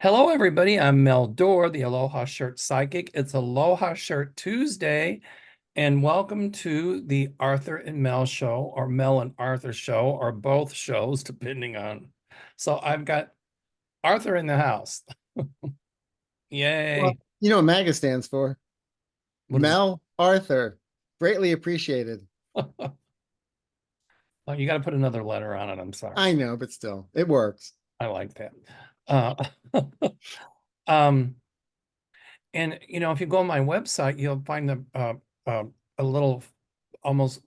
Hello, everybody. I'm Mel Doerr, the Aloha Shirt Psychic. It's Aloha Shirt Tuesday, and welcome to the Arthur and Mel show, or Mel and Arthur show, or both shows, depending on. So I've got Arthur in the house. Well, Yay. you know what MAGA stands for? What is Mel Arthur. Greatly appreciated. Oh, you got to put another letter on it. I'm sorry. I know, but still, it works. I like that. Uh, um, and if you go on my website, you'll find a little almost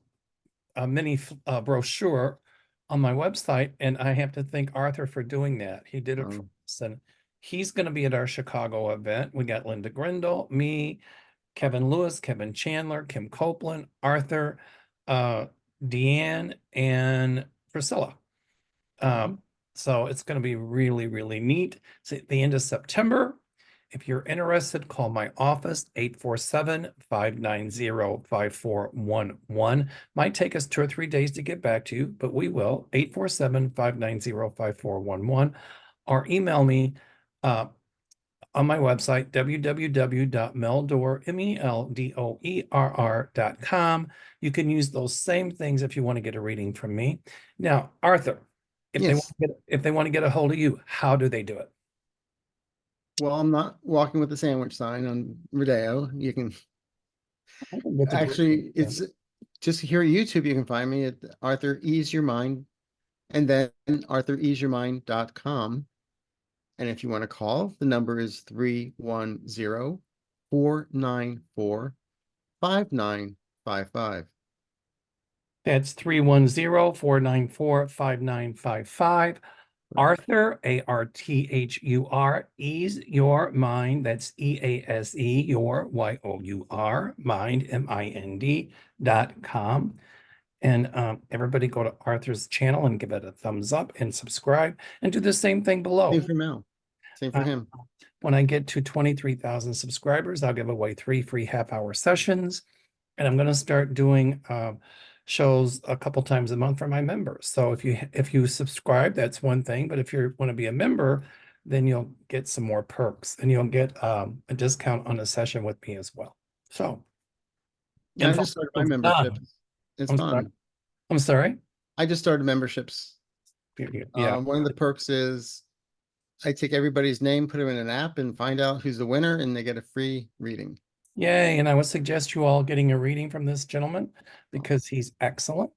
a mini brochure on my website, and I have to thank Arthur for doing that. He did it for Um, us, and he's going to be at our Chicago event. We got Linda Grindle, me, Kevin Lewis, Kevin Chandler, Kim Copeland, Arthur, uh, Deanne, and Priscilla. Um, so it's going to be really, really neat. It's at the end of September. If you're interested, call my office, 847-590-5411. Might take us 2 or 3 days to get back to you, but we will. 847-590-5411. Or email me on my website, www.meldoerr.com. You can use those same things if you want to get a reading from me. Now, Arthur, yes. if they want to get a hold of you, how do they do it? Well, I'm not walking with the sandwich sign on Rodeo. You can I can get to do actually, it. it's just here at YouTube. You can find me at Arthur Ease Your Mind and then arthureaseyourmind.com. And if you want to call, the number is 310-494-5955. That's 310-494-5955. Arthur, Arthur, ease your mind. That's EASE, your YOUR, mind, MIND.com. And everybody go to Arthur's channel and give it a thumbs up and subscribe and do the same thing Same below. for Mel. Same for Uh, him. when I get to 23,000 subscribers, I'll give away 3 free half-hour sessions. And I'm going to start doing shows a couple times a month for my members. So if you subscribe, that's one thing. But if you want to be a member, then you'll get some more perks, and you'll get a discount on a session with me as well. So Yeah, I info just started my is membership. done. It's I'm sorry. fun. I'm sorry. I just started memberships. Yeah. One of the perks is I take everybody's name, put them in an app, and find out who's the winner, and they get a free reading. Yay. And I would suggest you all getting a reading from this gentleman because he's excellent.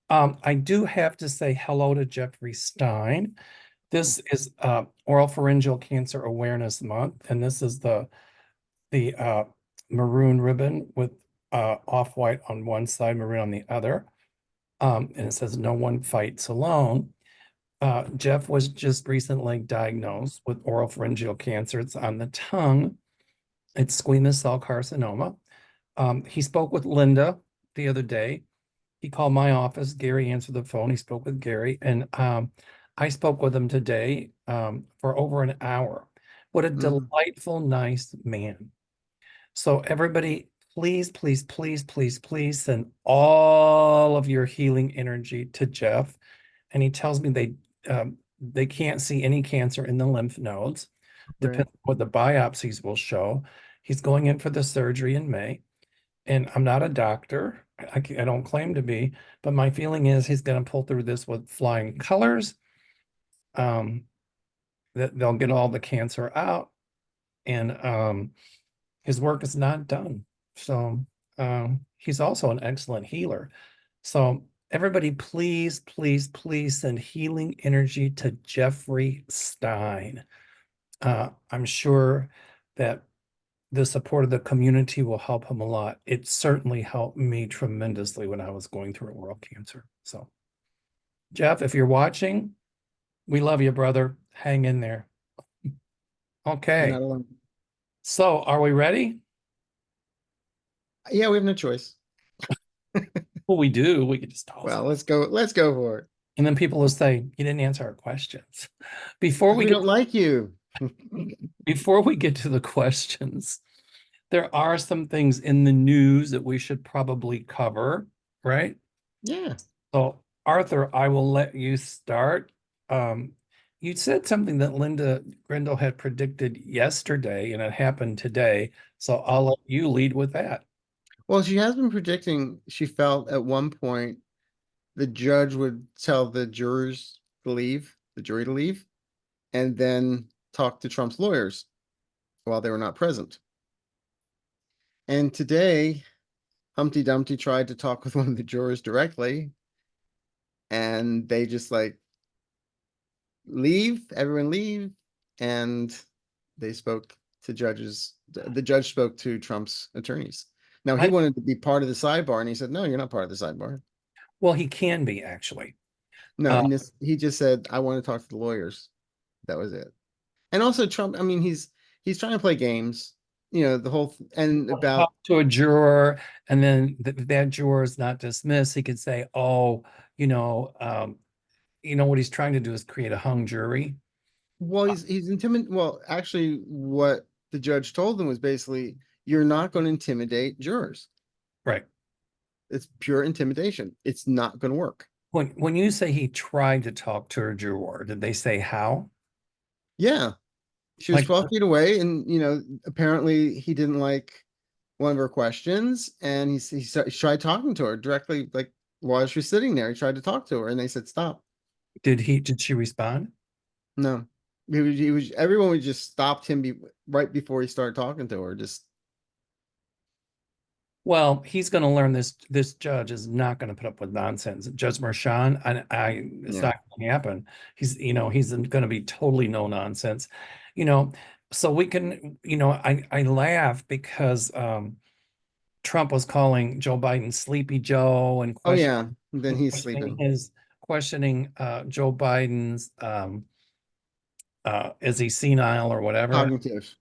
I do have to say hello to Jeffrey Stein. This is Oral Pharyngeal Cancer Awareness Month, and this is the maroon ribbon with off-white on one side, maroon on the other. And it says, "No one fights alone." Jeff was just recently diagnosed with oral pharyngeal cancer. It's on the tongue. It's squamous cell carcinoma. He spoke with Linda the other day. He called my office. Gary answered the phone. He spoke with Gary, and I spoke with him today for over an hour. What a Mhm. delightful, nice man. So everybody, please, please, please, please, please send all of your healing energy to Jeff. And he tells me they can't see any cancer in the lymph nodes. Right. Depends on what the biopsies will show. He's going in for the surgery in May. And I'm not a doctor. I don't claim to be, but my feeling is he's going to pull through this with flying colors. Um, that they'll get all the cancer out, and his work is not done. So he's also an excellent healer. So everybody, please, please, please send healing energy to Jeffrey Stein. I'm sure that the support of the community will help him a lot. It certainly helped me tremendously when I was going through oral cancer. So, Jeff, if you're watching, we love you, brother. Hang in there. You're Okay. not alone. So, are we ready? Yeah, we have no choice. Well, we do. We could just toss Well, it. let's go. Let's go for it. And then people will say, you didn't answer our questions. Before Because we we get don't like you. before we get to the questions, there are some things in the news that we should probably cover, right? Yeah. So, Arthur, I will let you start. Um, You said something that Linda Grindle had predicted yesterday, and it happened today. So I'll let you lead with that. Well, she has been predicting she felt at one point the judge would tell the jurors to leave, the jury to leave, and then talk to Trump's lawyers while they were not present. And today, Humpty Dumpty tried to talk with one of the jurors directly, and they just like leave, everyone leave, and they spoke to judges. The judge spoke to Trump's attorneys. Now he I wanted to be part of the sidebar, and he said, "No, you're not part of the sidebar." Well, he can be actually. No, Uh, and this he just said, "I want to talk to the lawyers." That was it. And also Trump, I mean, he's trying to play games, the whole and Talk about to a juror, and then that juror is not dismissed. He could say, "Oh, you know, um, what he's trying to do is create a hung jury." well, he's intimidating. Well, actually, what the judge told them was basically, you're not going to intimidate jurors. Right. It's pure intimidation. It's not going to work. When you say he tried to talk to a juror, did they say how? Yeah, she was Like, 12 feet away, and apparently he didn't like one of her questions, and he tried talking to her directly, like while she was sitting there. He tried to talk to her, and they said stop. did she respond? No, he was everyone would just stopped him right before he started talking to her. Just Well, he's going to learn this judge is not going to put up with nonsense. Judge Merchan, it's yeah. not going to happen. He's going to be totally no nonsense. You know, so we can, I laugh because Trump was calling Joe Biden Sleepy Joe and Oh yeah, then he's questioning sleeping. his questioning Joe Biden's is he senile or whatever. Cognitive.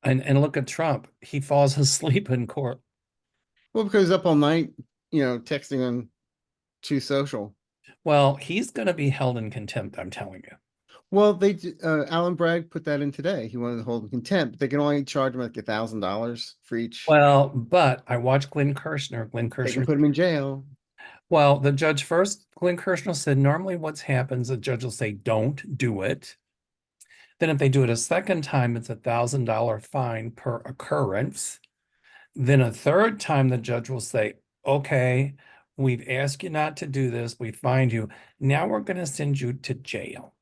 And look at Trump. He falls asleep in court. Well, because he's up all night, texting on True Social. Well, he's going to be held in contempt, I'm telling you. Well, Alan Bragg put that in today. He wanted to hold him contempt, but they can only charge him like $1,000 for each. Well, but I watched Glenn Kirshner. Glenn They can Kirshner. put him in jail. Well, the judge first, Glenn Kirshner said, normally what happens, the judge will say, don't do it. Then if they do it a second time, it's $1,000 fine per occurrence. Then a third time, the judge will say, okay, we've asked you not to do this. We fined you. Now we're going to send you to jail.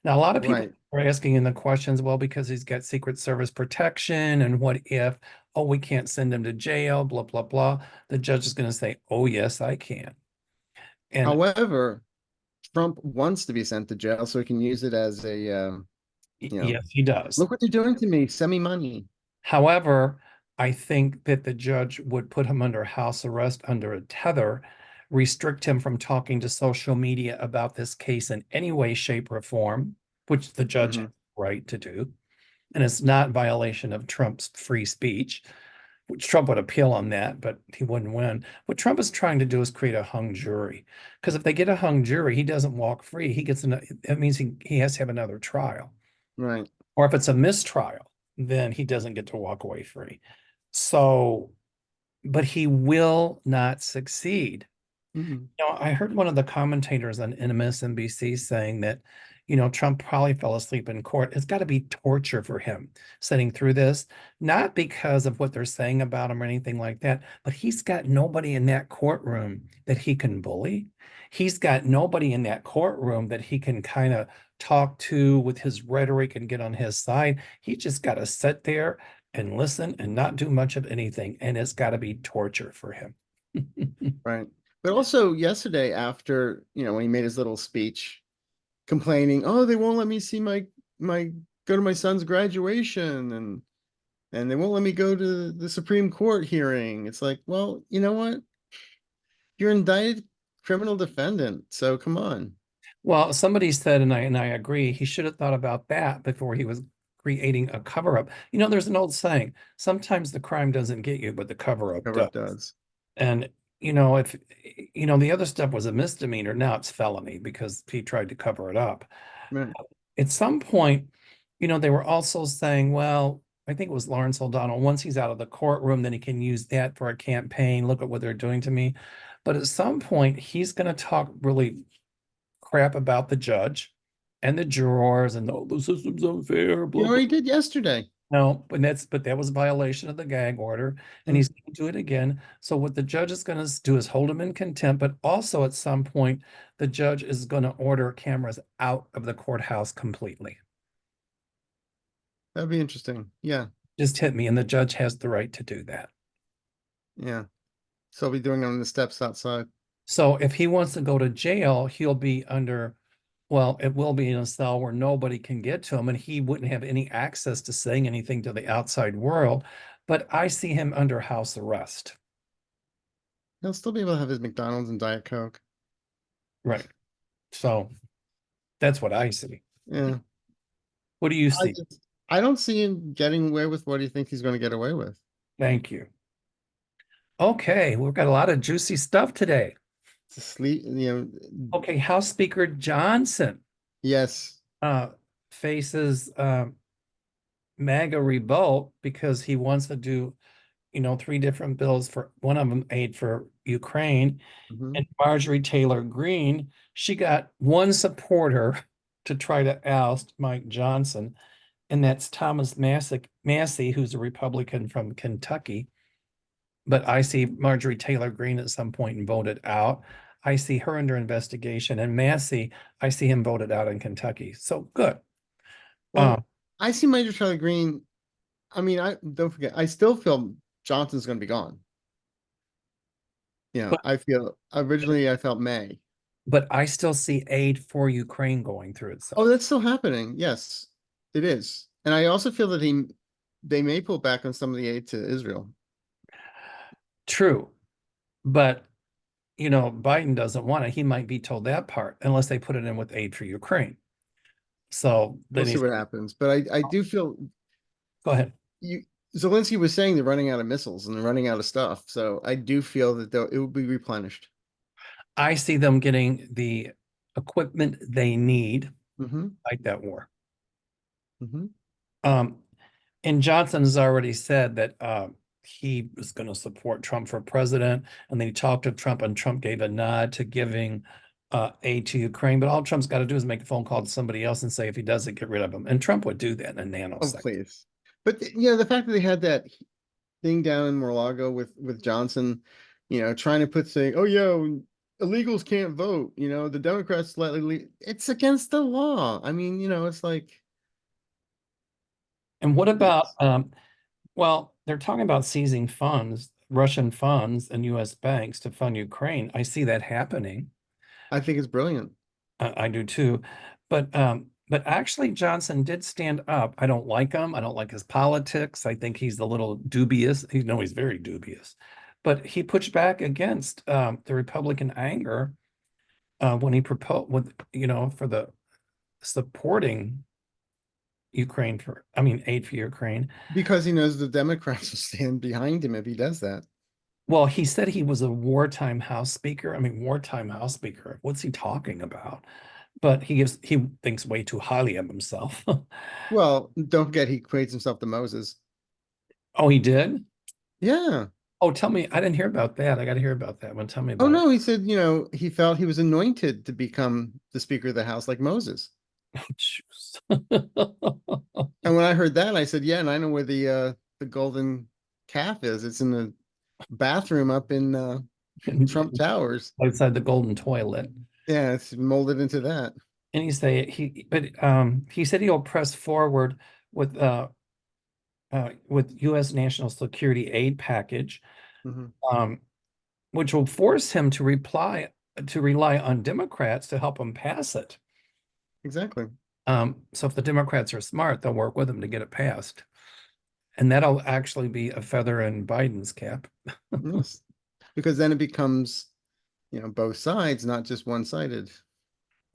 Now, a lot of people Right. are asking in the questions, well, because he's got Secret Service protection, and what if, oh, we can't send him to jail, blah, blah, blah. The judge is going to say, oh, yes, I can. And However, Trump wants to be sent to jail so he can use it as a, yes, he does. look what they're doing to me. Send me money. However, I think that the judge would put him under house arrest, under a tether, restrict him from talking to social media about this case in any way, shape, or form, which the judge has Hmm. the right to do. And it's not violation of Trump's free speech, which Trump would appeal on that, but he wouldn't win. What Trump is trying to do is create a hung jury. Because if they get a hung jury, he doesn't walk free. He gets it means he has to have another trial. Right. Or if it's a mistrial, then he doesn't get to walk away free. So, but he will not succeed. Mhm. I heard one of the commentators on MSNBC saying that, Trump probably fell asleep in court. It's got to be torture for him sitting through this, not because of what they're saying about him or anything like that, but he's got nobody in that courtroom that he can bully. He's got nobody in that courtroom that he can kind of talk to with his rhetoric and get on his side. He just got to sit there and listen and not do much of anything. And it's got to be torture for him. Right. But also yesterday after, when he made his little speech complaining, oh, they won't let me see my go to my son's graduation, and they won't let me go to the Supreme Court hearing. It's like, well, you know what? You're an indicted criminal defendant, so come on. Well, somebody said, and I agree, he should have thought about that before he was creating a cover up. There's an old saying, sometimes the crime doesn't get you, but the cover up Cover does. up does. And if the other stuff was a misdemeanor, now it's felony because he tried to cover it up. Right. At some point, they were also saying, well, I think it was Lawrence O'Donnell, once he's out of the courtroom, then he can use that for a campaign. Look at what they're doing to me. But at some point, he's going to talk really crap about the judge. and the jurors and oh, the system's unfair, You blah, blah. already did yesterday. No, but that was a violation of the gag order, and Mm. he's going to do it again. So what the judge is going to do is hold him in contempt, but also at some point, the judge is going to order cameras out of the courthouse completely. That'd be interesting. Yeah, Just hit me, and the judge has the right to do that. yeah. So I'll be doing it on the steps outside. So if he wants to go to jail, he'll be under, well, it will be in a cell where nobody can get to him, and he wouldn't have any access to saying anything to the outside world. But I see him under house arrest. He'll still be able to have his McDonald's and Diet Coke. Right. So that's what I see. Yeah. What do you I see? just I don't see him getting away with what he thinks he's going to get away with. Thank you. Okay, we've got a lot of juicy stuff today. To sleep, Okay, House Speaker Johnson yes. uh, faces MAGA revolt because he wants to do, three different bills, for one of them aid for Ukraine. Hmm. And Marjorie Taylor Greene, she got one supporter to try to oust Mike Johnson, and that's Thomas Massey, who's a Republican from Kentucky. But I see Marjorie Taylor Greene at some point and voted out. I see her under investigation, and Massey, I see him voted out in Kentucky. So good. Well, I see Major Charlie Green. I mean, I don't forget, I still feel Johnson's going to be gone. but I feel originally I felt May. but I still see aid for Ukraine going through Oh, itself. that's still happening. Yes, it is. And I also feel that they may pull back on some of the aid to Israel. True, but Biden doesn't want it. He might veto that part unless they put it in with aid for Ukraine. So We'll then see he's what happens. But I do feel go ahead. you Zelensky was saying they're running out of missiles and they're running out of stuff. So I do feel that it will be replenished. I see them getting the equipment they need to Hmm. fight that war. Hmm. Um, and Johnson has already said that he was going to support Trump for president, and then he talked to Trump, and Trump gave a nod to giving aid to Ukraine. But all Trump's got to do is make a phone call to somebody else and say, if he doesn't, get rid of him. And Trump would do that in a Oh, nanosecond. please. But the fact that they had that thing down in Mar-a-Lago with Johnson, trying to saying, "Oh yeah, illegals can't vote." The Democrats it's against the law. I mean, it's like And what about, it's, well, they're talking about seizing funds, Russian funds and US banks to fund Ukraine. I see that happening. I think it's brilliant. I do too. But actually Johnson did stand up. I don't like him. I don't like his politics. I think he's a little dubious. He's very dubious. But he pushed back against the Republican anger when he proposed for the supporting Ukraine for, I mean, aid for Ukraine. Because he knows the Democrats will stand behind him if he does that. Well, he said he was a wartime House Speaker. I mean, wartime House Speaker. What's he talking about? But he thinks way too highly of himself. Well, don't forget he equates himself to Moses. Oh, he did? Yeah. Oh, tell me. I didn't hear about that. I got to hear about that one. Tell me Oh about it. no, he said, he felt he was anointed to become the Speaker of the House like Moses. Oh, jeez. And when I heard that, I said, "Yeah, and I know where the golden calf is. It's in the bathroom up in Trump Towers. Outside the golden toilet. Yeah, it's molded into that." And he said he'll press forward with U.S. national security aid package, Hmm. um, which will force him to rely on Democrats to help him pass it. Exactly. So if the Democrats are smart, they'll work with him to get it passed. And that'll actually be a feather in Biden's cap. Yes. Because then it becomes, both sides, not just one-sided.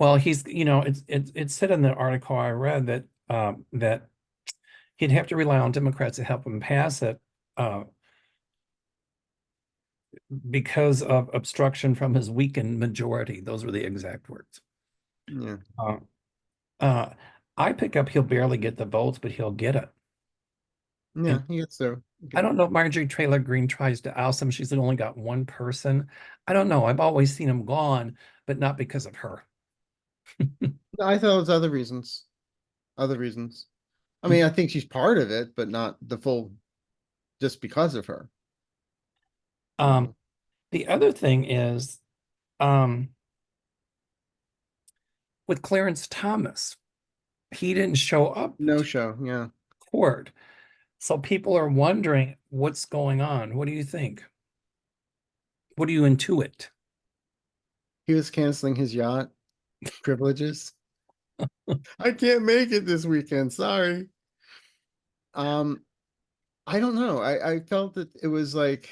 Well, it said in the article I read that he'd have to rely on Democrats to help him pass it uh, because of obstruction from his weakened majority. Those were the exact words. Yeah. Uh, uh, I pick up he'll barely get the votes, but he'll get it. Yeah, And he gets so I okay. don't know if Marjorie Taylor Greene tries to oust him. She's only got one person. I don't know. I've always seen him gone, but not because of her. I thought it was other reasons. Other reasons. I mean, I think she's part of it, but not the full, just because of her. You Um, know, the other thing is, um, with Clarence Thomas, he didn't show up no to show. Yeah, court. So people are wondering what's going on. What do you think? What do you intuit? he was canceling his yacht privileges. I can't make it this weekend. Sorry. Um, I don't know. I felt that it was like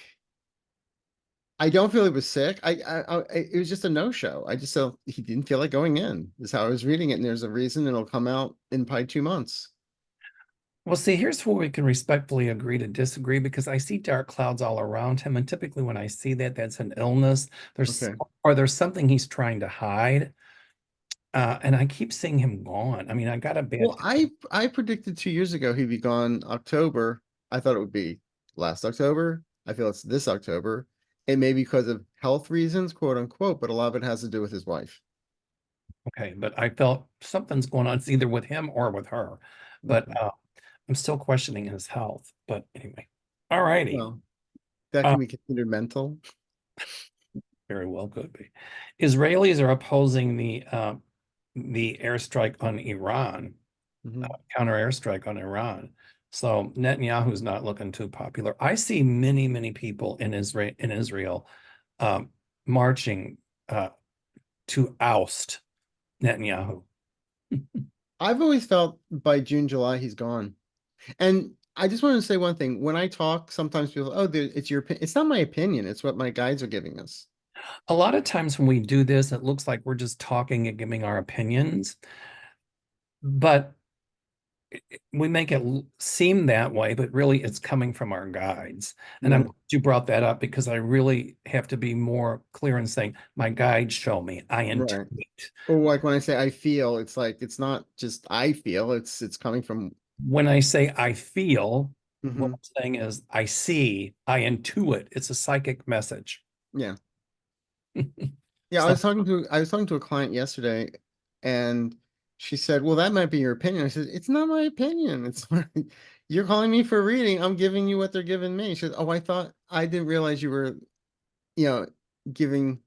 I don't feel he was sick. It was just a no show. I just felt he didn't feel like going in. Is how I was reading it, and there's a reason it'll come out in probably 2 months. Well, see, here's where we can respectfully agree to disagree because I see dark clouds all around him. And typically when I see that, that's an illness. There's Okay. or there's something he's trying to hide. And I keep seeing him gone. I mean, I got a Well, bad I predicted 2 years ago he'd be gone October. I thought it would be last October. I feel it's this October. It may be because of health reasons, quote unquote, but a lot of it has to do with his wife. okay, but I felt something's going on. It's either with him or with her. But Okay. I'm still questioning his health. But anyway, all righty. Well, that Uh, can be considered mental. very well could be. Israelis are opposing the airstrike on Iran, Mhm. counter airstrike on Iran. So Netanyahu's not looking too popular. I see many, many people in Israel um, marching to oust Netanyahu. I've always felt by June, July, he's gone. And I just want to say one thing. When I talk, sometimes people, oh, it's your opinion. It's not my opinion. It's what my guides are giving us. A lot of times when we do this, it looks like we're just talking and giving our opinions, but we make it seem that way, but really it's coming from our guides. And I'm Yeah. glad you brought that up because I really have to be more clear in saying my guides show me. I Right. intuit. Or like when I say I feel, it's like it's not just I feel, it's coming from When I say I feel, what hmm I'm saying is I see, I intuit. It's a psychic message. yeah. Yeah, So, I was talking to a client yesterday and she said, "Well, that might be your opinion." I said, "It's not my opinion. It's you're calling me for a reading. I'm giving you what they're giving me." She said, "Oh, I didn't realize you were, you know, giving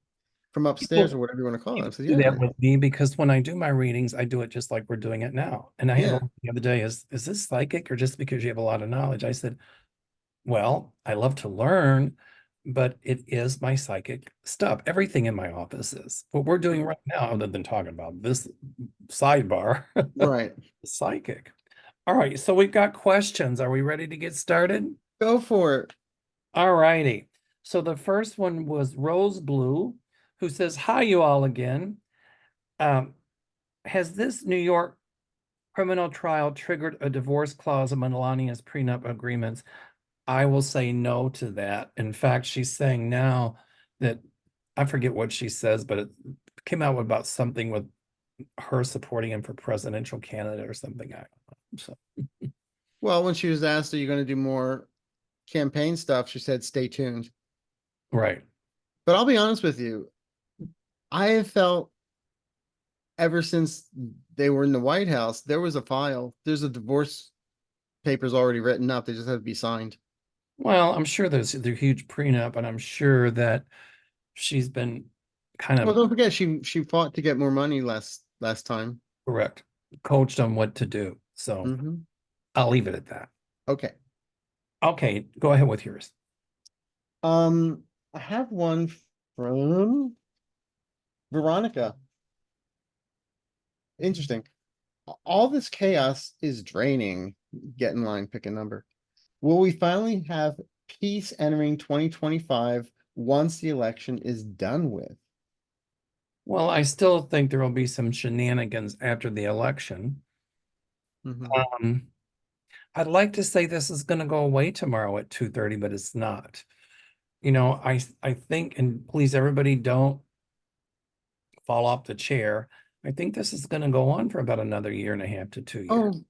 from upstairs or people whatever you want to call it." I people said, do that "Yeah, with me because when I do my readings, I do it just like we're doing it now. And I had yeah, a the other day, is this psychic or just because you have a lot of knowledge? I said, well, I love to learn, but it is my psychic stuff. Everything in my office is. What we're doing right now, other than talking about this sidebar, right. psychic. All right, so we've got questions. Are we ready to get started? Go for it." All righty. So the first one was Rose Blue, who says, hi, you all again. Um, has this New York criminal trial triggered a divorce clause among Melania's prenup agreements? I will say no to that. In fact, she's saying now that I forget what she says, but it came out about something with her supporting him for presidential candidate or something. I don't know. So, Well, when she was asked, "Are you going to do more campaign stuff?" she said, "Stay tuned." right. But I'll be honest with you, I have felt ever since they were in the White House, there was a file. There's a divorce papers already written up. They just have to be signed. Well, I'm sure there's a huge prenup, and I'm sure that she's been kind Well, of don't forget she fought to get more money last time. correct, coached on what to do. So Hmm. I'll leave it at that. Okay. Okay, go ahead with yours. I have one from Veronica. Interesting. All this chaos is draining. Get in line, pick a number. Will we finally have peace entering 2025 once the election is done with? Well, I still think there will be some shenanigans after the election. Hmm. Um, I'd like to say this is going to go away tomorrow at 2:30, but it's not. I think, and please everybody don't fall off the chair. I think this is going to go on for about another year and a half to 2 years. Oh,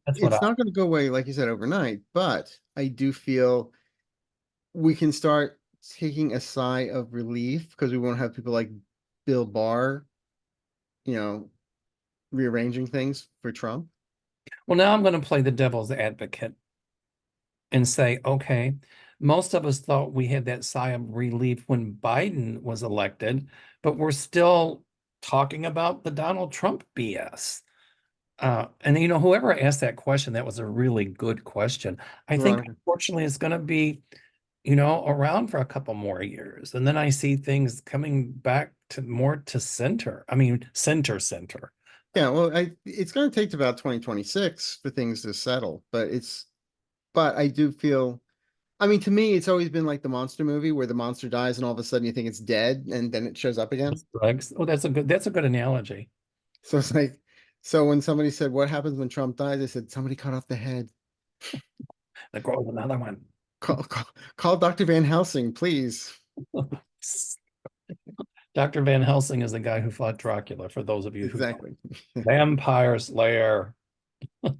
That's what I it's not going to go away, like you said, overnight, but I do feel we can start taking a sigh of relief because we won't have people like Bill Barr you know, rearranging things for Trump. Well, now I'm going to play the devil's advocate and say, okay, most of us thought we had that sigh of relief when Biden was elected, but we're still talking about the Donald Trump BS. And whoever asked that question, that was a really good question. I think Veronica. unfortunately it's going to be, around for a couple more years. And then I see things coming back to more to center. I mean, center. Yeah, well, it's going to take to about 2026 for things to settle, but I do feel, I mean, to me, it's always been like the monster movie where the monster dies and all of a sudden you think it's dead and then it shows up again. Drugs. Oh, that's a good analogy. So it's like, so when somebody said, "What happens when Trump dies?" I said, "Somebody cut off the head. The grows another one. Call Dr. Van Helsing, please." Dr. Van Helsing is the guy who fought Dracula, for those of you who don't. Exactly. Vampire Slayer. Okay,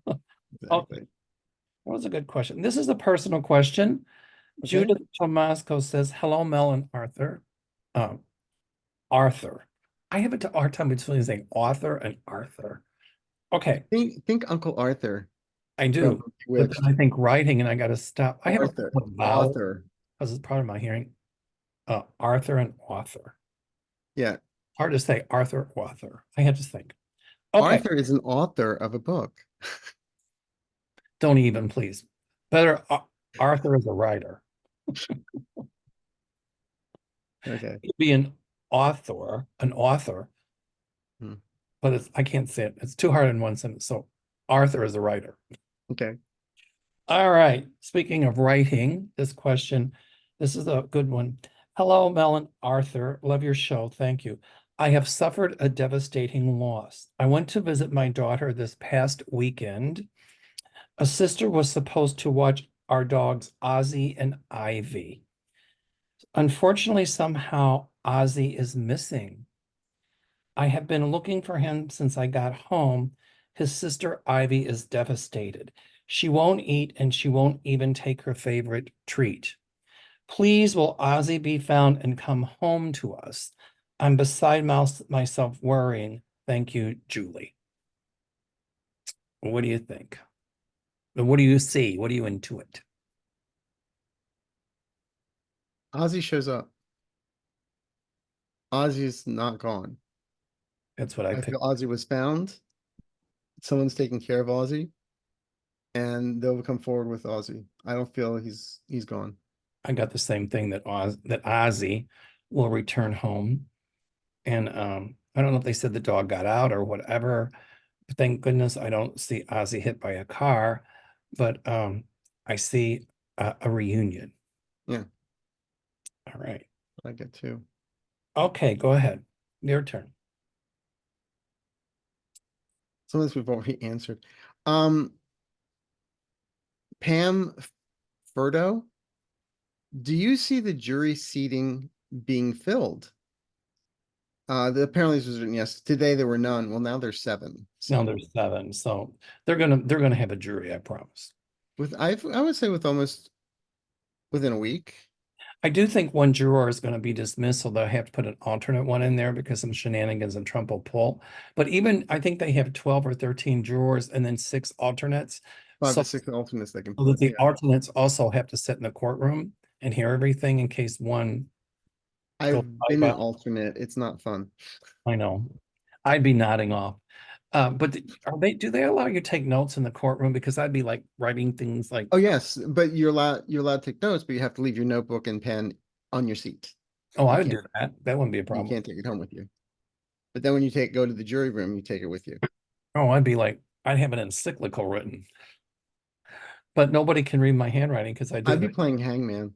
Exactly. that was a good question. This is a personal question. Okay. Judith Tomasco says, hello, Mel and Arthur. Um, Arthur. I have a hard time between saying author and Arthur. Okay, Think Uncle Arthur I from do. But then Bewitched. I think writing and I got to stop. I have a Arthur. problem with vowel Author. because it's part of my hearing. Arthur and author. Yeah. Hard to say Arthur, author. I have to think. Okay, Arthur is an author of a book. don't even, please. Better, Arthur is a writer. Okay. He'd be an author, Hmm. but I can't say it. It's too hard in one sentence. So Arthur is a writer. Okay. All right. Speaking of writing, this is a good one. Hello, Mel and Arthur. Love your show. Thank you. I have suffered a devastating loss. I went to visit my daughter this past weekend. A sister was supposed to watch our dogs, Ozzy and Ivy. Unfortunately, somehow Ozzy is missing. I have been looking for him since I got home. His sister Ivy is devastated. She won't eat and she won't even take her favorite treat. Please, will Ozzy be found and come home to us? I'm beside myself worrying. Thank you, Julie. What do you think? What do you see? What do you intuit? Ozzy shows up. Ozzy is not gone. That's what I I picked. feel Ozzy was found. Someone's taking care of Ozzy, and they'll come forward with Ozzy. I don't feel he's gone. I got the same thing that Ozzy will return home. And I don't know if they said the dog got out or whatever. But thank goodness I don't see Ozzy hit by a car, but I see a reunion. Yeah, All right. I get too. Okay, go ahead. Your turn. Some of this we've already answered. Um, Pam Furdo, do you see the jury seating being filled? Apparently this was written yes. Today there were none. Well, now there's seven. Now So there's seven, so they're gonna have a jury, I promise. I would say with almost within a week. I do think one juror is going to be dismissed, so they'll have to put an alternate one in there because some shenanigans and Trump will pull. But even I think they have 12 or 13 jurors and then six alternates. Five to So, six alternates they can so that put. the Yeah. alternates also have to sit in the courtroom and hear everything in case one goes I've been an bye-bye. alternate. It's not fun. I know. I'd be nodding off. But do they allow you to take notes in the courtroom? Because I'd be like writing things like, Oh yes, but you're allowed to take notes, but you have to leave your notebook and pen on your seat. oh, I You would can't do that. That wouldn't be a you problem. can't take it home with you. But then when you go to the jury room, you take it with you. Oh, I'd have an encyclical written, but nobody can read my handwriting because I do I'd be it. playing hangman.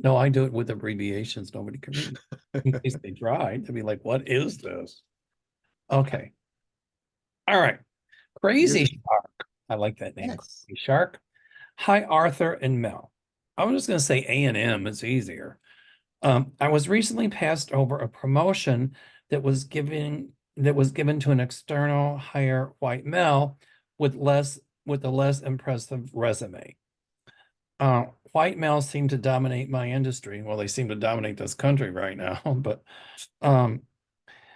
No, I do it with abbreviations. Nobody can read. In case they tried, they'd be like, what is this? Okay. All right. Your Crazy turn. Shark. I like that name. Yes. Crazy Shark. Hi, Arthur and Mel. I was just going to say A&M. It's easier. I was recently passed over a promotion that was given to an external hire white male with a less impressive resume. White males seem to dominate my industry. Well, they seem to dominate this country right now, but um,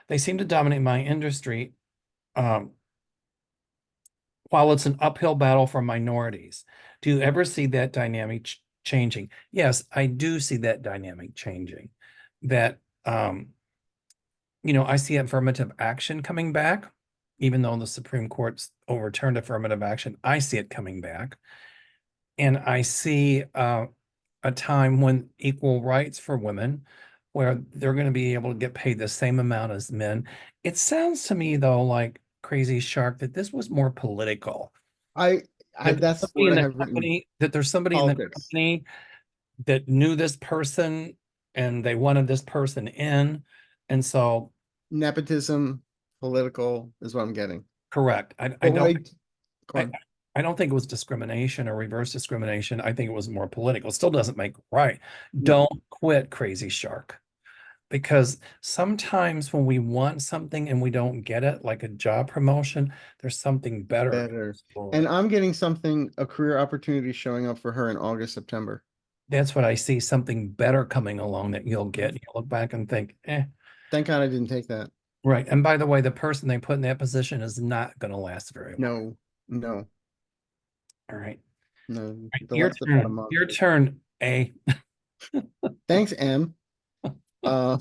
They seem to dominate my industry. Um, while it's an uphill battle for minorities. Do you ever see that dynamic changing? Yes, I do see that dynamic changing. That I see affirmative action coming back, even though the Supreme Court's overturned affirmative action. I see it coming back, and I see a time when equal rights for women, where they're going to be able to get paid the same amount as men. It sounds to me though like Crazy Shark that this was more political I that there's that's the somebody word in I the have written. company that there's somebody in the Politics. company that knew this person and they wanted this person in. And so, Nepotism, political is what I'm getting. correct. But what go I, on. I don't think it was discrimination or reverse discrimination. I think it was more political. Still doesn't make it right. No, Don't quit, Crazy Shark. Because sometimes when we want something and we don't get it, like a job promotion, there's something better better. for And it. I'm getting something, a career opportunity showing up for her in August, September. That's what I see, something better coming along that you'll get. You look back and think, Thank God I didn't take that. right. And by the way, the person they put in that position is not going to last very long. No, no, All right. no. Right, The last about a month. Your turn, A. Thanks, M. Uh,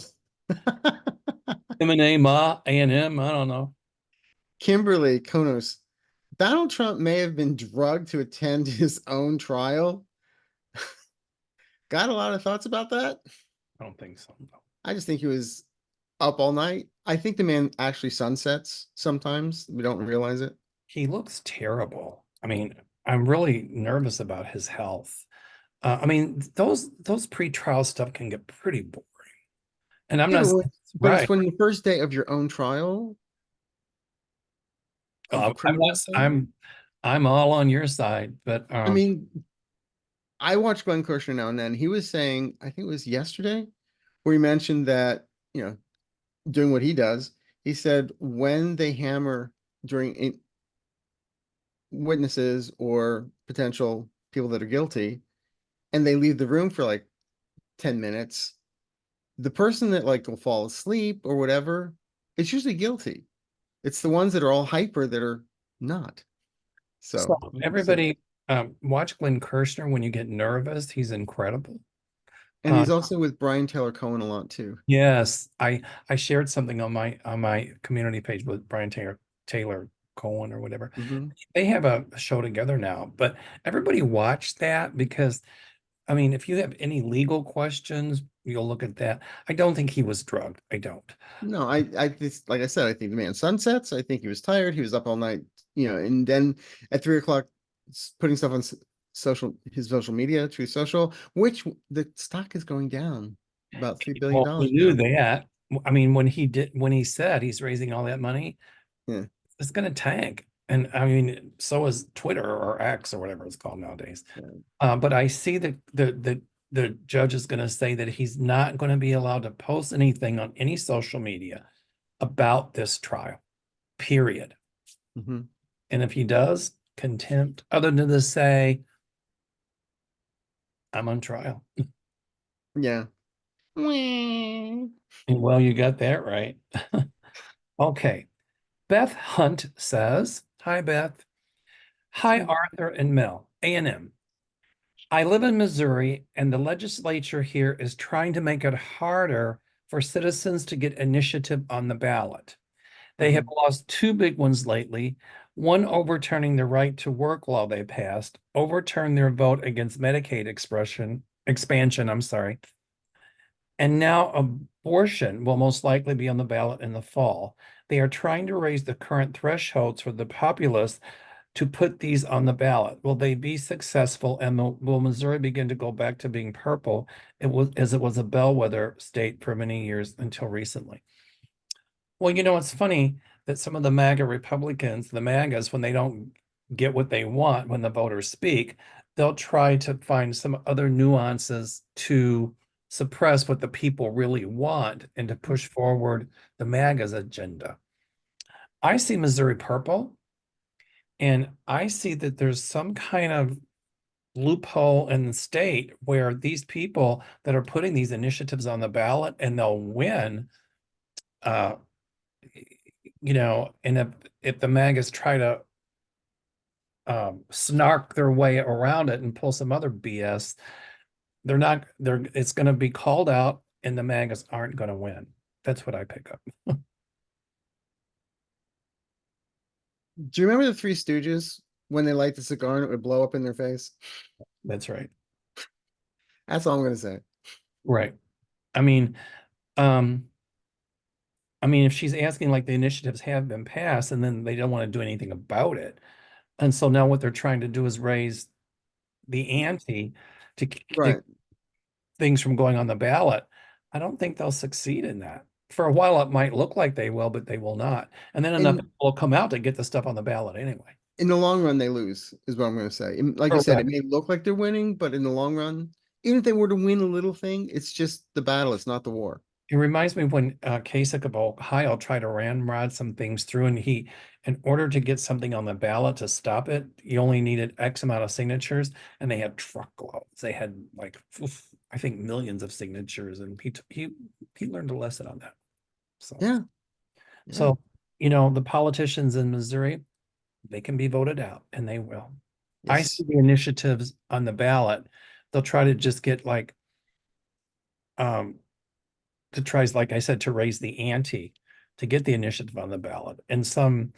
M&A, Ma, A&M, I don't know. Kimberly Konos. Donald Trump may have been drugged to attend his own trial. Got a lot of thoughts about that. I don't think so. No. I just think he was up all night. I think the man actually sunsets sometimes. We don't realize it. He looks terrible. I mean, I'm really nervous about his health. I mean, those pre-trial stuff can get pretty boring. And I'm Yeah, not saying it's but it's right. when the first day of your own trial of I'm criminal not, thing. I'm all on your side, but I mean, I watch Glenn Kirshner now and then. He was saying, I think it was yesterday, where he mentioned that, doing what he does, he said when they hammer during witnesses or potential people that are guilty and they leave the room for like 10 minutes, the person that like will fall asleep or whatever, it's usually guilty. It's the ones that are all hyper that are not. so So we'll see. everybody watch Glenn Kirshner when you get nervous. He's incredible. And Uh, he's also with Brian Taylor Cohen a lot too. yes, I shared something on my community page with Brian Taylor Cohen or whatever. Hmm. They have a show together now, but everybody watch that because I mean, if you have any legal questions, you'll look at that. I don't think he was drugged. I don't. No, I just, like I said, I think the man sunsets. I think he was tired. He was up all night, and then at 3 o'clock, putting stuff on his social media, True Social, which the stock is going down about $3 billion Well, we knew now. that. I mean, when he said he's raising all that money, Yeah, it's going to tank. And I mean, so is Twitter or X or whatever it's called nowadays. yeah. But I see that the judge is going to say that he's not going to be allowed to post anything on any social media about this trial, period. Hmm. And if he does, contempt, other than to say, I'm on trial. Yeah. Wah. And well, you got that right. Okay. Beth Hunt says, hi, Beth. Hi, Arthur and Mel, A&M. I live in Missouri, and the legislature here is trying to make it harder for citizens to get initiative on the ballot. They have Mhm. lost two big ones lately. One overturning the right to work law they passed, overturned their vote against Medicaid expansion, I'm sorry. And now abortion will most likely be on the ballot in the fall. They are trying to raise the current thresholds for the populace to put these on the ballot. Will they be successful? And will Missouri begin to go back to being purple? As it was a bellwether state for many years until recently. Well, it's funny that some of the MAGA Republicans, the MAGAs, when they don't get what they want, when the voters speak, they'll try to find some other nuances to suppress what the people really want and to push forward the MAGA's agenda. I see Missouri purple, and I see that there's some kind of loophole in the state where these people that are putting these initiatives on the ballot and they'll win, uh, and if the MAGAs try to snark their way around it and pull some other BS, it's going to be called out and the MAGAs aren't going to win. That's what I pick up. Do you remember the Three Stooges when they light the cigar and it would blow up in their face? That's right. That's all I'm gonna say. Right. I mean, um, if she's asking like the initiatives have been passed and then they don't want to do anything about it. And so now what they're trying to do is raise the ante to Right. things from going on the ballot. I don't think they'll succeed in that. For a while, it might look like they will, but they will not. And then enough And people will come out to get the stuff on the ballot anyway. in the long run, they lose, is what I'm gonna say. Like you said, it Correct. may look like they're winning, but in the long run, even if they were to win a little thing, it's just the battle, it's not the war. It reminds me of when Kasich of Ohio tried to ramrod some things through, and in order to get something on the ballot to stop it, you only needed X amount of signatures, and they had truckloads. They had like, I think, millions of signatures, and he learned a lesson on that. So, Yeah. Yeah. so the politicians in Missouri, they can be voted out, and they will. I Yes. see the initiatives on the ballot. They'll try to just get like um to tries, like I said, to raise the ante to get the initiative on the ballot. And some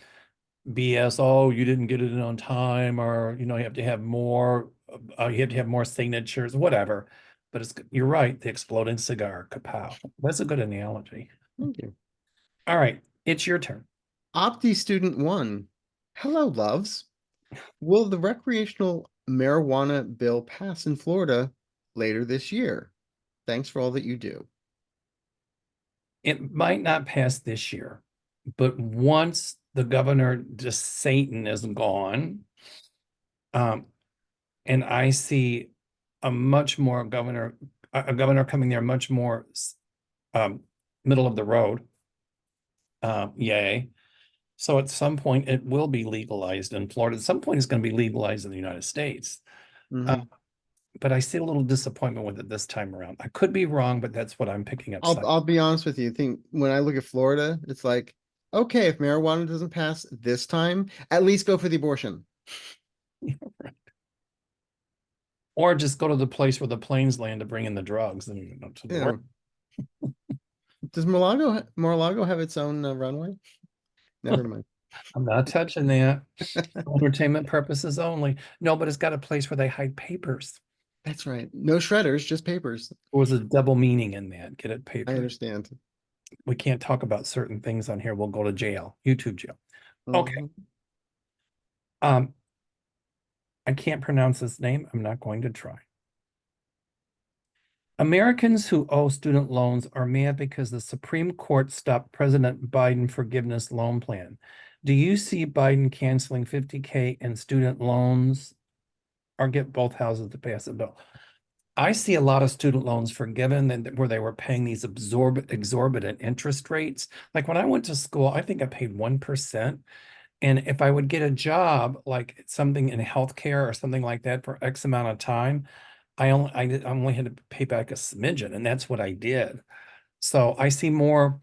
BS, oh, you didn't get it in on time, or you have to have more, you have to have more signatures, whatever. But you're right, the exploding cigar, kapow. That's a good analogy. Thank you. All right, it's your turn. Opti student one. Hello, loves. Will the recreational marijuana bill pass in Florida later this year? Thanks for all that you do. It might not pass this year, but once the governor, just Satan, is gone, um, and I see a governor coming there much more um, middle of the road. Yay. So at some point it will be legalized in Florida. At some point it's going to be legalized in the United States. Uh, Mhm. but I see a little disappointment with it this time around. I could be wrong, but that's what I'm picking up. I'll be honest with you. I think when I look at Florida, it's like, okay, if marijuana doesn't pass this time, at least go for the abortion. Or just go to the place where the planes land to bring in the drugs and to the Yeah. work. Does Mar-a-Lago have its own runway? Never mind. I'm not touching that. Entertainment purposes only. No, but it's got a place where they hide papers. That's right. No shredders, just papers. There was a double meaning in that. Get it, I paper. understand. We can't talk about certain things on here. We'll go to jail, YouTube jail. Okay. Mhm. Um, I can't pronounce this name. I'm not going to try. Americans who owe student loans are mad because the Supreme Court stopped President Biden forgiveness loan plan. Do you see Biden canceling 50K in student loans or get both houses to pass a bill? I see a lot of student loans forgiven and where they were paying these exorbitant interest rates. Like when I went to school, I think I paid 1%. And if I would get a job, like something in healthcare or something like that for X amount of time, I only had to pay back a smidgen, and that's what I did. So I see more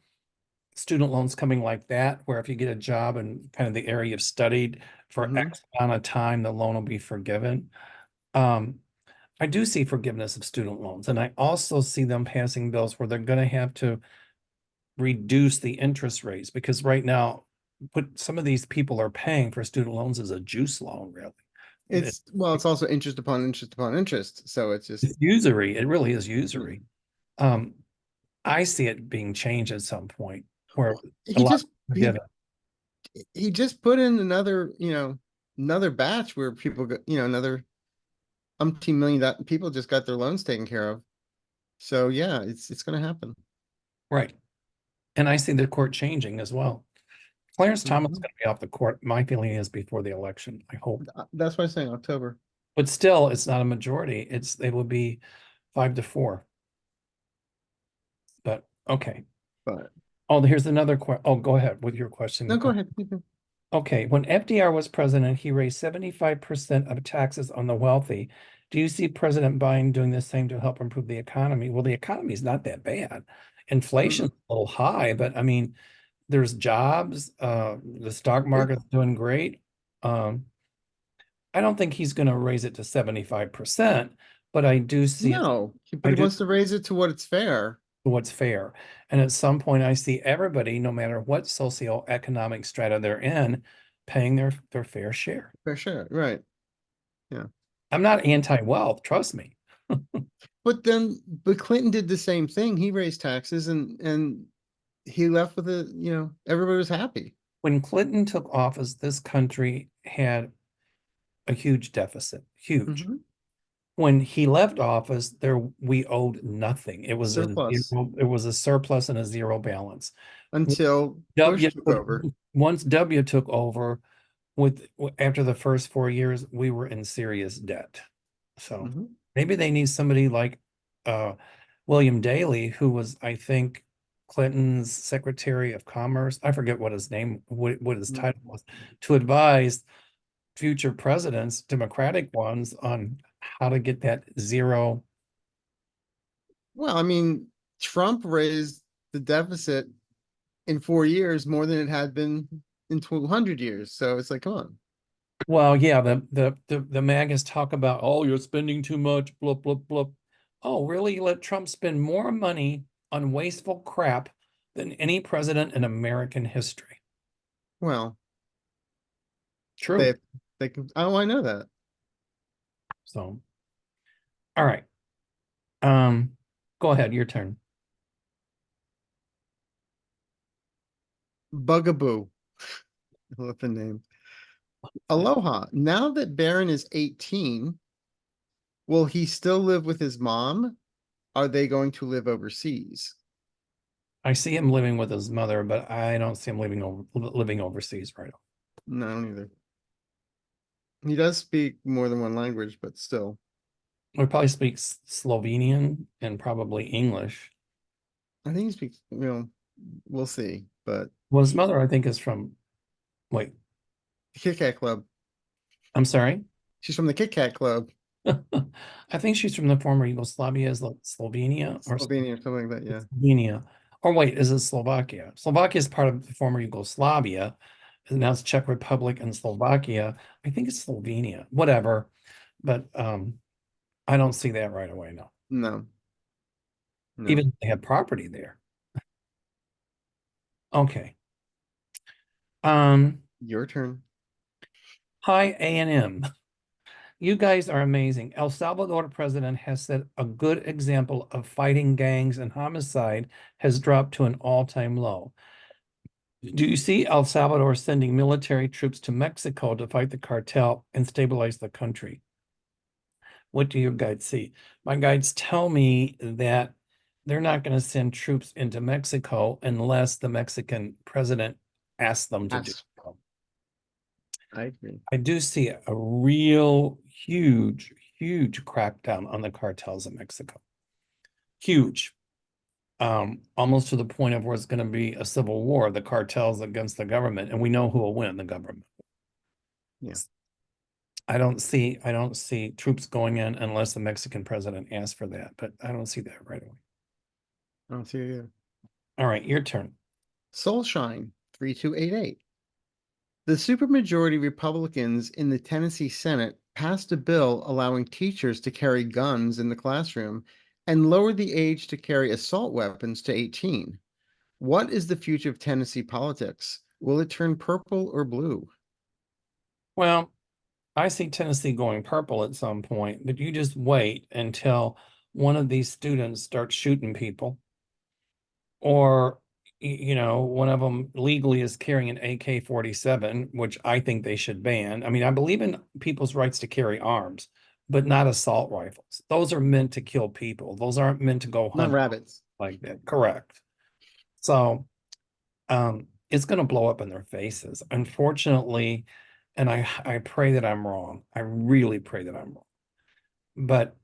student loans coming like that, where if you get a job in kind of the area you've studied for Mhm. X amount of time, the loan will be forgiven. Um, I do see forgiveness of student loans, and I also see them passing bills where they're going to have to reduce the interest rates because right now, what some of these people are paying for student loans is a juice loan, really. It- It's also interest upon interest upon interest. So it's just It's usury. It really is usury. mm. Um, I see it being changed at some point where Well, a he lot just of forgiven. he just put in another batch where people got, another umpteen million that people just got their loans taken care of. So yeah, it's gonna happen. Right. And I see the court changing as well. Clarence Thomas is Mhm. going to be off the court. My feeling is before the election, I hope. That's why I'm saying October. But still, it's not a majority. It will be 5-4. But okay. But Oh, here's another question. Oh, go ahead with your question. no, go ahead. Okay, when FDR was president, he raised 75% of taxes on the wealthy. Do you see President Biden doing the same to help improve the economy? Well, the economy is not that bad. Inflation's Mm. a little high, but I mean, there's jobs. The stock Yeah. market's doing great. Um, I don't think he's going to raise it to 75%, but I do see it. No, but I he do wants to raise it to what it's fair. what's fair. And at some point, I see everybody, no matter what socioeconomic strata they're in, paying their fair share. Fair share, right? Yeah. I'm not anti-wealth, trust me. But Clinton did the same thing. He raised taxes and he left with everybody was happy. When Clinton took office, this country had a huge deficit, huge. Hmm. When he left office, we owed nothing. Surplus It was a surplus and a zero balance. until Bush W took over. Once W took over, after the first 4 years, we were in serious debt. So Hmm. maybe they need somebody like uh, William Daley, who was, I think, Clinton's Secretary of Commerce. I forget what his name, what his title was, to advise future presidents, Democratic ones, on how to get that zero. Well, I mean, Trump raised the deficit in 4 years more than it had been in 200 years. So it's like, come on. Well, yeah, the MAGAs talk about, oh, you're spending too much, blah, blah, blah. Oh, really? You let Trump spend more money on wasteful crap than any president in American history. Well, True. they they can. Oh, I know that. So, all right. Um, Go ahead, your turn. Bugaboo. I love the name. Aloha. Now that Barron is 18, will he still live with his mom? Are they going to live overseas? I see him living with his mother, but I don't see him living overseas right now. No, I don't either. He does speak more than one language, but still. He probably speaks Slovenian and probably English. I think he speaks, we'll see. But Well, his mother, I think, is from, wait, the Kit Kat Club. I'm sorry. She's from the Kit Kat Club, I think she's from the former Yugoslavia, is Slovenia or Slovenia or something like that. Yeah. Slovenia. Or wait, is it Slovakia? Slovakia is part of the former Yugoslavia, and now it's Czech Republic and Slovakia. I think it's Slovenia, whatever. But I don't see that right away, no. No, no. Even if they have property there. Okay. Um, Your turn. Hi, A&M. You guys are amazing. El Salvador president has said a good example of fighting gangs and homicide has dropped to an all-time low. Do you see El Salvador sending military troops to Mexico to fight the cartel and stabilize the country? What do your guides see? My guides tell me that they're not going to send troops into Mexico unless the Mexican president asks them to do Yes, so. I agree. I do see a real huge crackdown on the cartels in Mexico. Huge. Almost to the point of where it's going to be a civil war, the cartels against the government, and we know who will win, the government. Yeah, I don't see troops going in unless the Mexican president asks for that, but I don't see that right away. I don't see it either. All right, your turn. Soulshine 3288. The supermajority Republicans in the Tennessee Senate passed a bill allowing teachers to carry guns in the classroom and lowered the age to carry assault weapons to 18. What is the future of Tennessee politics? Will it turn purple or blue? Well, I see Tennessee going purple at some point, but you just wait until one of these students starts shooting people, or one of them legally is carrying an AK-47, which I think they should ban. I mean, I believe in people's rights to carry arms, but not assault rifles. Those are meant to kill people. Those aren't meant to go Not hunt rabbits. like that. Correct. So it's going to blow up in their faces, unfortunately. And I pray that I'm wrong. I really pray that I'm wrong. But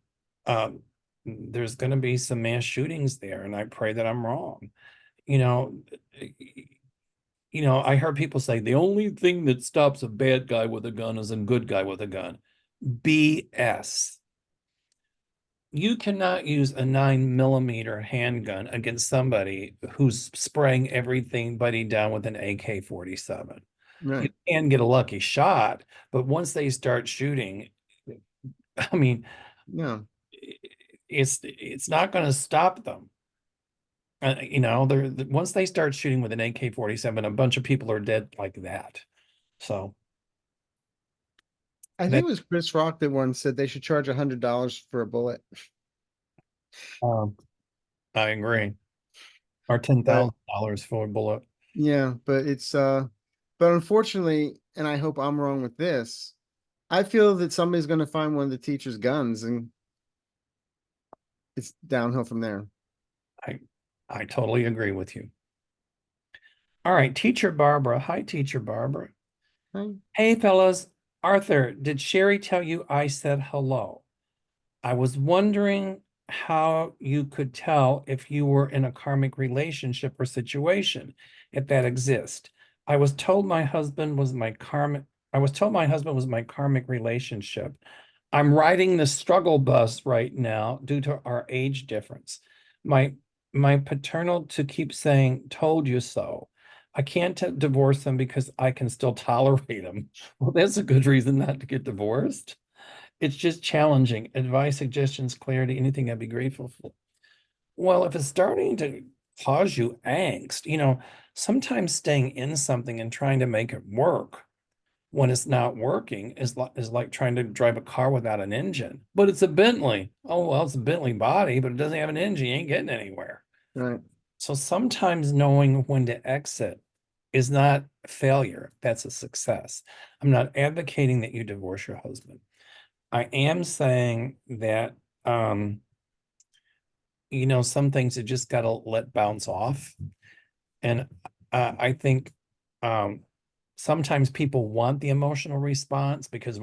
um, there's going to be some mass shootings there, and I pray that I'm wrong. You know, I heard people say the only thing that stops a bad guy with a gun is a good guy with a gun. BS. you cannot use a 9mm handgun against somebody who's spraying everybody down with an AK-47. You Right. can get a lucky shot, but once they start shooting, I mean, No. it's not going to stop them. Once they start shooting with an AK-47, a bunch of people are dead like that. So I think that it was Chris Rock that once said they should charge $100 for a bullet. um, I agree. Or ten But thousand dollars for a bullet. yeah, but but unfortunately, and I hope I'm wrong with this, I feel that somebody's going to find one of the teacher's guns and it's downhill from there. I I totally agree with you. All right, Teacher Barbara. Hi, Teacher Barbara. Right? Hey, fellas. Arthur, did Sherry tell you I said hello? I was wondering how you could tell if you were in a karmic relationship or situation, if that exists. I was told my husband was my karmic, I was told my husband was my karmic relationship. I'm riding the struggle bus right now due to our age difference. My my paternal to keep saying, told you so. I can't divorce him because I can still tolerate him. Well, that's a good reason not to get divorced. It's just challenging. Advice, suggestions, clarity, anything I'd be grateful for. Well, if it's starting to cause you angst, sometimes staying in something and trying to make it work when it's not working is like trying to drive a car without an engine. But it's a Bentley. Oh, well, it's a Bentley body, but it doesn't have an engine. You ain't getting anywhere. Right. So sometimes knowing when to exit is not failure. That's a success. I'm not advocating that you divorce your husband. I am saying that some things you just gotta let bounce off. And I think um sometimes people want the emotional response because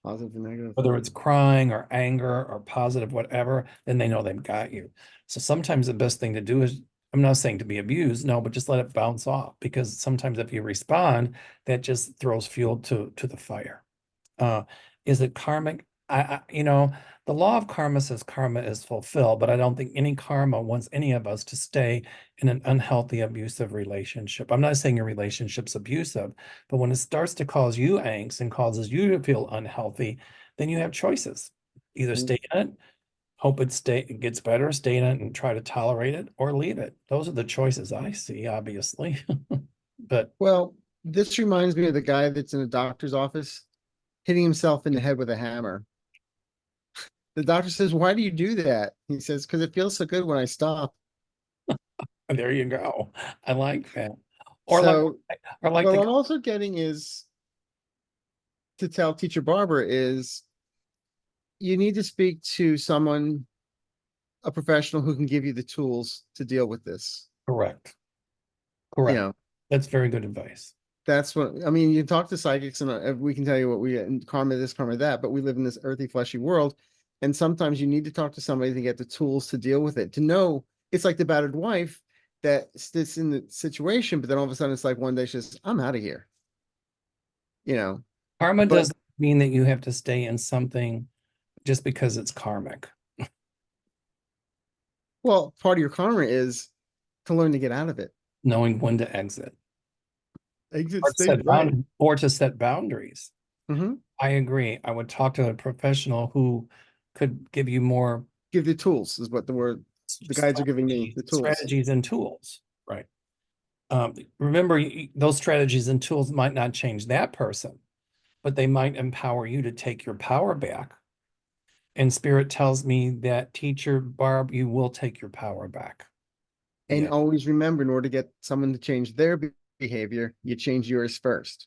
Positive and negative. whether it's crying or anger or positive, whatever, then they know they've got you. So sometimes the best thing to do is, I'm not saying to be abused, no, but just let it bounce off because sometimes if you respond, that just throws fuel to the fire. Uh, is it karmic? The law of karma says karma is fulfilled, but I don't think any karma wants any of us to stay in an unhealthy, abusive relationship. I'm not saying your relationship's abusive, but when it starts to cause you angst and causes you to feel unhealthy, then you have choices. Either Mm. stay in it, hope it gets better, stay in it and try to tolerate it, or leave it. Those are the choices I see, obviously. But Well, this reminds me of the guy that's in a doctor's office hitting himself in the head with a hammer. The doctor says, "Why do you do that?" He says, "Because it feels so good when I stop." there you go. I like that. Or like So, or like what the I'm also getting is to tell Teacher Barbara is you need to speak to someone, a professional who can give you the tools to deal with this. correct. You Correct. know, That's very good advice. that's what I mean. You can talk to psychics and we can tell you what we and karma this, karma that, but we live in this earthy, fleshy world. And sometimes you need to talk to somebody to get the tools to deal with it, to know it's like the battered wife that sits in the situation, but then all of a sudden it's like one day she's, I'm out of here, you know. Karma But doesn't mean that you have to stay in something just because it's karmic. well, part of your karma is to learn to get out of it. Knowing when to exit Exit state, right. or to set boundaries. Hmm. I agree. I would talk to a professional who could give you more Give the tools is what the word the guides are giving me, the tools. strategies and tools. Right. Remember, those strategies and tools might not change that person, but they might empower you to take your power back. And spirit tells me that teacher Barb, you will take your power back. And Yeah. always remember, in order to get someone to change their behavior, you change yours first.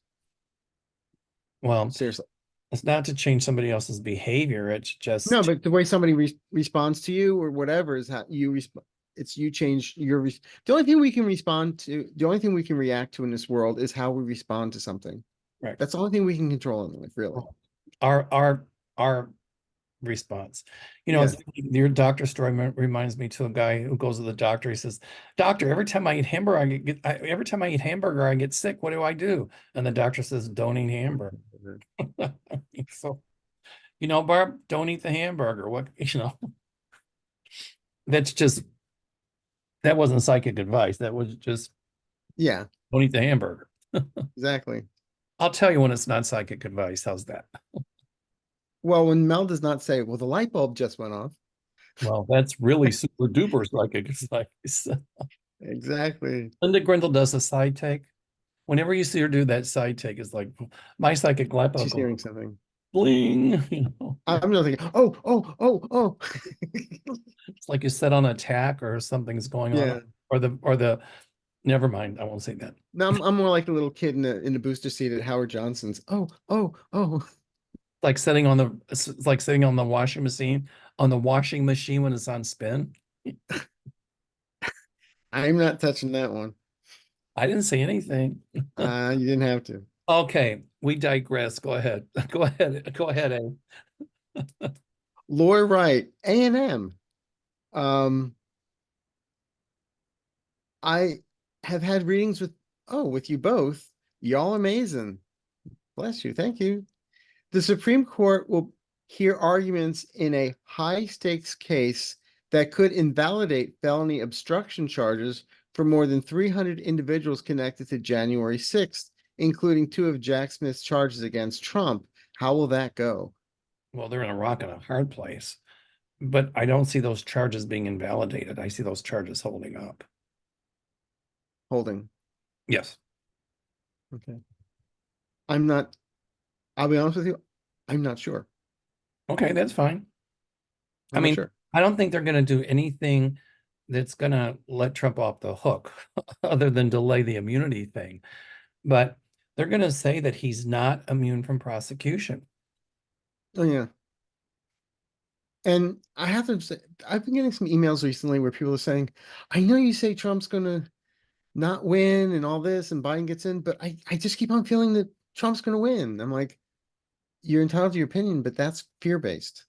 Well, Seriously. it's not to change somebody else's behavior. It's No, just but the way somebody responds to you or whatever is how you respond. It's you change your. The only thing we can respond to, the only thing we can react to in this world is how we respond to something. right. That's the only thing we can control in life, really. Our response. Yeah. Your doctor story reminds me to a guy who goes to the doctor. He says, "Doctor, every time I eat hamburger, every time I eat hamburger, I get sick. What do I do?" And the doctor says, "Don't eat hamburger." So Barb, don't eat the hamburger. What, that's just, that wasn't psychic advice. That was just, Yeah, don't eat the hamburger. exactly. I'll tell you when it's not psychic advice. How's that? Well, when Mel does not say, well, the light bulb just went off. Well, that's really super duper psychic advice. Exactly. Linda Grindle does a side take. Whenever you see her do that side take, it's like my psychic light bulb She's goes hearing something. bling. I'm not thinking, oh, oh, oh, oh. It's like you set on attack or something's going on, Yeah. or the. Never mind. I won't say that. No, I'm more like the little kid in the booster seat at Howard Johnson's. Oh, oh, oh. Like sitting on the it's like sitting on the washing machine when it's on spin. I'm not touching that one. I didn't say anything. You didn't have to. Okay, we digress. Go ahead. Go ahead. Go ahead, A. Laura Wright, A&M. Um, I have had readings with you both. Y'all amazing. Bless you. Thank you. The Supreme Court will hear arguments in a high stakes case that could invalidate felony obstruction charges for more than 300 individuals connected to January 6th, including two of Jack Smith's charges against Trump. How will that go? Well, they're in a rock and a hard place, but I don't see those charges being invalidated. I see those charges holding up. Holding. Yes. Okay. I'm not, I'll be honest with you, I'm not sure. Okay, that's fine. I I'm not mean, sure. I don't think they're going to do anything that's going to let Trump off the hook other than delay the immunity thing. But they're going to say that he's not immune from prosecution. Oh, yeah. And I have to say, I've been getting some emails recently where people are saying, I know you say Trump's going to not win and all this and Biden gets in, but I just keep on feeling that Trump's going to win. I'm like, you're entitled to your opinion, but that's fear-based,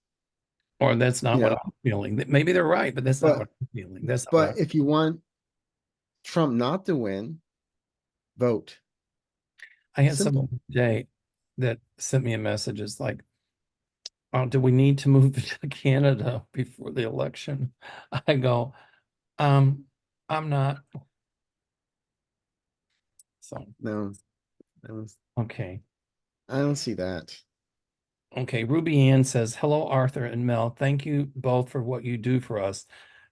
Or that's not you what know. I'm feeling. Maybe they're right, but that's not But what I'm feeling. That's not what but if you want Trump not to win, vote. I had Simple. someone today that sent me a message. It's like, oh, do we need to move to Canada before the election? I go, um, I'm not. So, No, I don't, okay. I don't see that. Okay. Ruby Ann says, hello, Arthur and Mel. Thank you both for what you do for us.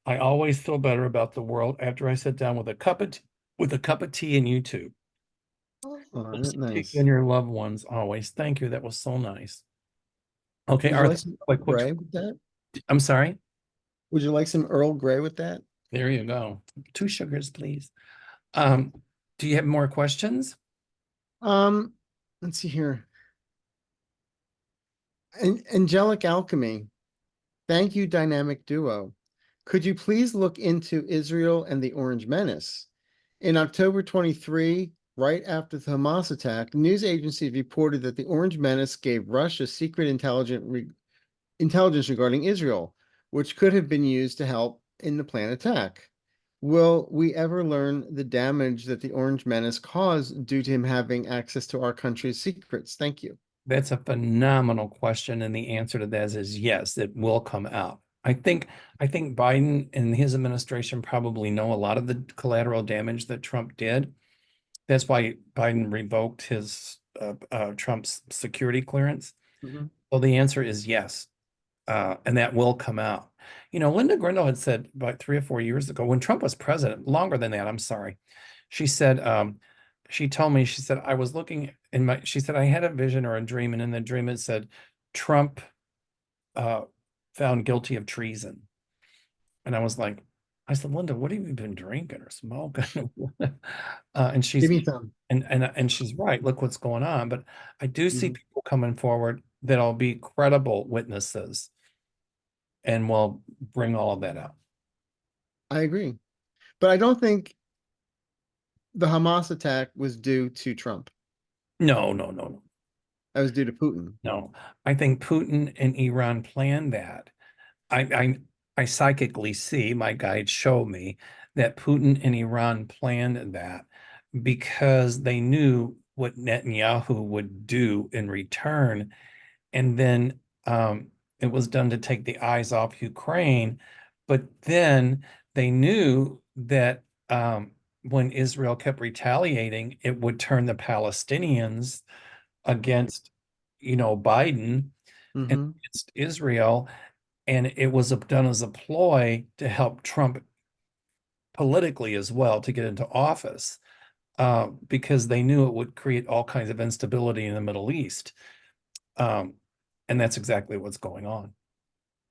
I always feel better about the world after I sit down with a cup of tea and YouTube. Oh, You nice. and your loved ones always. Thank you. That was so nice. Okay, Would you Arthur, like some Earl like which Grey with that? I'm sorry. Would you like some Earl Grey with that? There you go. 2 sugars, please. Um, do you have more questions? Um, let's see here. Angelic Alchemy. Thank you, dynamic duo. Could you please look into Israel and the Orange Menace? In October 23, right after the Hamas attack, news agencies reported that the Orange Menace gave Russia secret intelligence regarding Israel, which could have been used to help in the planned attack. Will we ever learn the damage that the Orange Menace caused due to him having access to our country's secrets? Thank you. That's a phenomenal question, and the answer to that is yes, it will come out. I think Biden and his administration probably know a lot of the collateral damage that Trump did. That's why Biden revoked his Trump's security clearance. Mhm. Well, the answer is yes, and that will come out. Linda Grindle had said about 3 or 4 years ago, when Trump was president, longer than that, I'm sorry. She said, she told me, she said, I was looking she said, I had a vision or a dream, and in the dream it said, Trump uh, found guilty of treason. And I was like, I said, Linda, what have you been drinking or smoking? And Give she's me some. and she's right. Look what's going on. But I do see Mhm. people coming forward that'll be credible witnesses and will bring all of that out. I agree. But I don't think the Hamas attack was due to Trump. No, no, no, no, That was due to Putin. no. I think Putin and Iran planned that. I psychically see, my guides show me that Putin and Iran planned that because they knew what Netanyahu would do in return. And then It was done to take the eyes off Ukraine, but then they knew that when Israel kept retaliating, it would turn the Palestinians against, Biden and Mm-hmm. against Israel, and it was done as a ploy to help Trump politically as well to get into office, because they knew it would create all kinds of instability in the Middle East. Um, and that's exactly what's going on.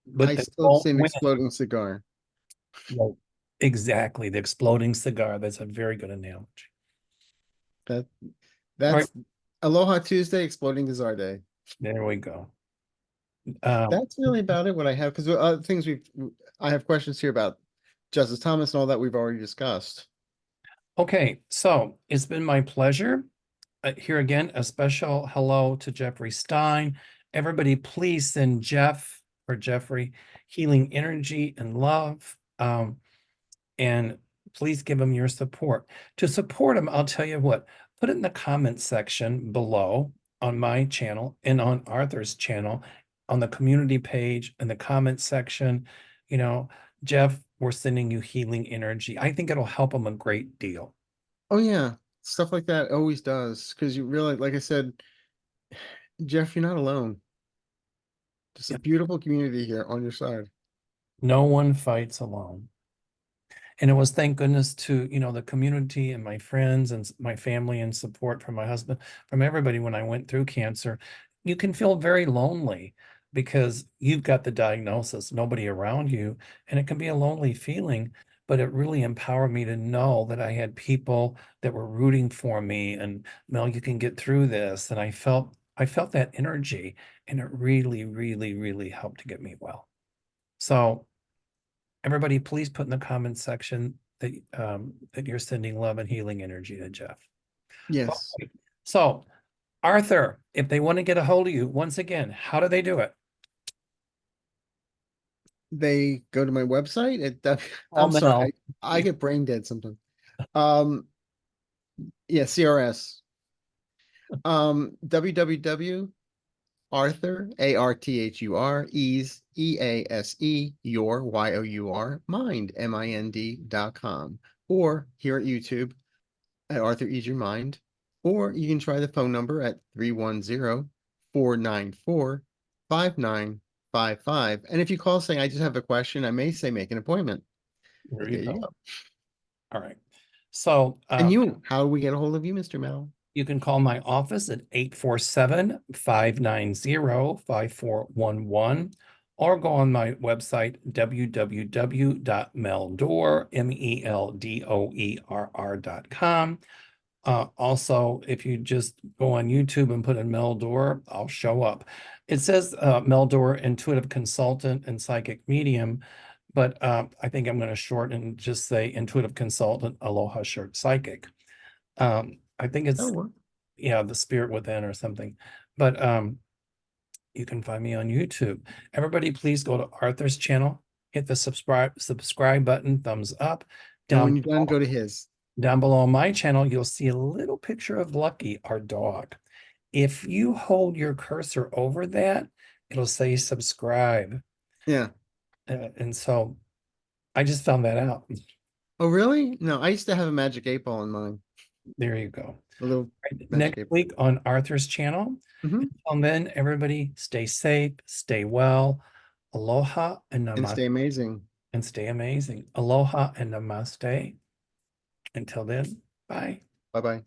But I they still won't say win. exploding cigar. Well, exactly. The exploding cigar. That's a very good analogy. That All right, that's Aloha Tuesday, exploding cigar day. there we go. Um, That's really about it. What I have, because other things I have questions here about Justice Thomas and all that we've already discussed. okay, so it's been my pleasure. Here again, a special hello to Jeffrey Stein. Everybody, please send Jeff or Jeffrey healing energy and love. And please give him your support. To support him, I'll tell you what, put it in the comments section below on my channel and on Arthur's channel, on the community page in the comments section. You know, Jeff, we're sending you healing energy. I think it'll help him a great deal. Oh yeah, stuff like that always does, because you really, like I said, Jeff, you're not alone. Just a Yeah. beautiful community here on your side. No one fights alone. And it was thank goodness to, the community and my friends and my family and support from my husband, from everybody when I went through cancer. You can feel very lonely because you've got the diagnosis, nobody around you, and it can be a lonely feeling, but it really empowered me to know that I had people that were rooting for me and, Mel, you can get through this. And I felt that energy, and it really, really, really helped to get me well. So everybody, please put in the comments section that you're sending love and healing energy to Jeff. Yes. Okay. So, Arthur, if they want to get a hold of you, once again, how do they do it? They go to my website Oh, I'm sorry, Mel. I get brain dead sometimes. Um, yeah, CRS. www Arthur, Arthur, Ease, your, mind.com, or here at YouTube at Arthur Ease Your Mind, or you can try the phone number at 310-494-5955. And if you call saying, I just have a question, I may say make an appointment. There But you there you go. go. All right. So, And you, how do we get a hold of you, Mr. Mel? you can call my office at 847-590-5411, or go on my website, www.meldoer.com. Also, if you just go on YouTube and put in Mel Doerr, I'll show up. It says Mel Doerr, intuitive consultant and psychic medium, but I think I'm going to shorten and just say intuitive consultant, Aloha shirt psychic. I think it's, That'll work. yeah, the spirit within or something. But you can find me on YouTube. Everybody, please go to Arthur's channel, hit the subscribe button, thumbs up. And when Down you're done, go to his. Down below on my channel, you'll see a little picture of Lucky, our dog. If you hold your cursor over that, it'll say subscribe. Yeah. And so I just found that out. Oh, really? No, I used to have a magic 8 ball in mine. There you go. A little magic Next 8 week on Arthur's channel. ball. Until then, everybody stay safe, stay well. Aloha and And namaste, stay amazing. and stay amazing. Aloha and namaste. Until then, bye. Bye bye.